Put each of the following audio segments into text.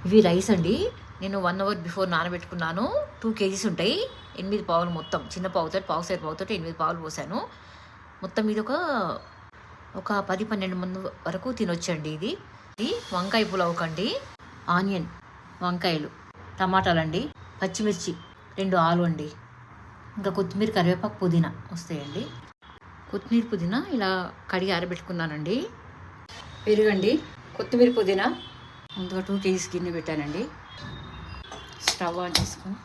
ఇవి రైస్ అండి. నేను 1 అవర్ బిఫోర్ నానబెట్టుకున్నాను. 2 కేజీస్ ఉంటాయి. 8 పావులు మొత్తం. చిన్న పావుతోటి పావుసేరు పావుతోటి 8 పావులు పోసాను. మొత్తం ఇది ఒక 10, 12 మంది వరకు తినొచ్చండి ఇది. ఇది వంకాయ పులావ్ కండి. ఆనియన్, వంకాయలు, టమాటాలండి, పచ్చిమిర్చి, 2 ఆలు అండి, ఇంకా కొత్తిమీర, కరివేపాకు, పుదీనా వస్తాయండి. కొత్తిమీర, పుదీనా ఇలా కడిగి ఆరబెట్టుకున్నానండి. పెరుగండి, కొత్తిమీర, పుదీనా ముందుగా 2 కేజీస్ గిన్నె పెట్టానండి. స్టవ్ ఆన్ చేసుకొని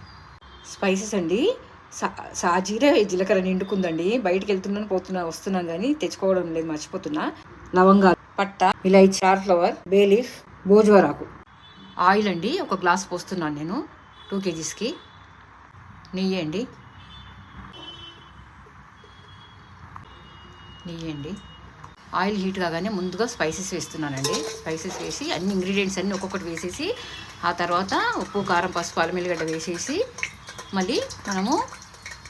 స్పైసెస్ అండి. సాజీరా, జీలకర్ర నిండుకుందండి. బయటికి వస్తున్నాను కానీ తెచ్చుకోవడం లేదు, మర్చిపోతున్నా. లవంగాలు, పట్ట, ఇలైచి, స్టార్ ఫ్లవర్, బే లీఫ్, భోజ్వరాకు. ఆయిల్ అండి, 1 గ్లాస్ పోస్తున్నాను నేను 2 కేజీస్కి. నెయ్యి అండి, ఆయిల్ హీట్ కాగానే ముందుగా స్పైసెస్ వేస్తున్నానండి. స్పైసెస్ వేసి అన్ని ఇంగ్రీడియంట్స్ అన్నీ ఒక్కొక్కటి వేసేసి, ఆ తర్వాత ఉప్పు, కారం, పసుపు, అల్లం ఎల్లిగడ్డ వేసేసి, మళ్ళీ మనము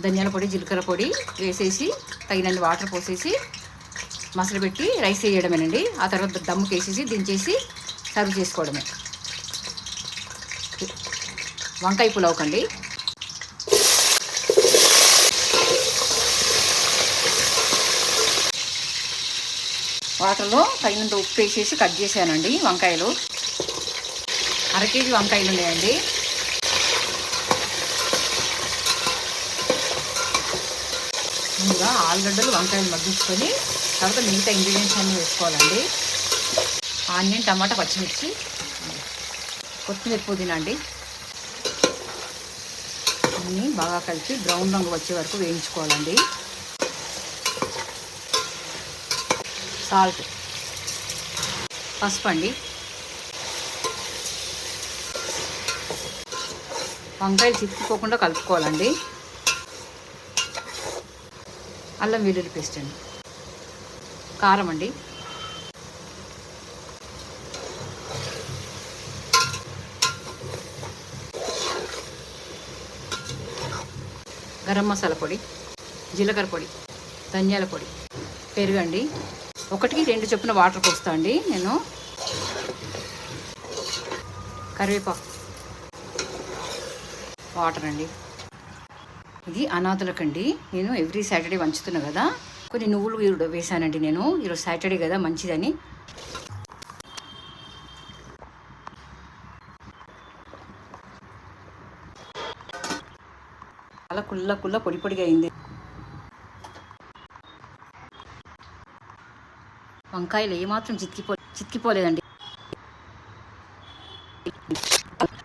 ధనియాల పొడి, జీలకర్ర పొడి వేసేసి తగినన్ని వాటర్ పోసేసి మసలు రైస్ వేయడమేనండి. ఆ తర్వాత దమ్ముకి వేసేసి దించేసి సర్వ్ చేసుకోవడమే. వంకాయ పులావ్ కండి. వాటర్లో తగినంత ఉప్పు వేసేసి కట్ చేశానండి వంకాయలు. 1/2 కేజీ వంకాయలు ఉన్నాయండి. ముందుగా ఆలుగడ్డలు, వంకాయలు మగ్గించుకొని తర్వాత మిగతా ఇంగ్రీడియంట్స్ అన్నీ వేసుకోవాలండి. ఆనియన్, టమాటా, పచ్చిమిర్చి, కొత్తిమీర, పుదీనా అండి అన్నీ బాగా కలిపి బ్రౌన్ రంగు వచ్చే వరకు వేయించుకోవాలండి. సాల్ట్, పసుపు అండి. వంకాయలు చిక్కుకోకుండా కలుపుకోవాలండి. అల్లం వెల్లుల్లి పేస్ట్ అండి, కారం అండి, గరం మసాలా పొడి, జీలకర్ర పొడి, ధనియాల పొడి, పెరుగండి. 1కి 2 చొప్పున వాటర్ పోస్తా అండి నేను. కరివేపాకు, వాటర్ అండి. ఇది అనాథలకండి. నేను ఎవ్రీ సాటర్డే వంచుతున్నా కదా, కొన్ని నువ్వులు వేసానండి నేను. ఈరోజు సాటర్డే కదా మంచిదని. అలా కుల్ల పొడి పొడిగా అయింది. వంకాయలు ఏమాత్రం చిక్కిపోలేదండి.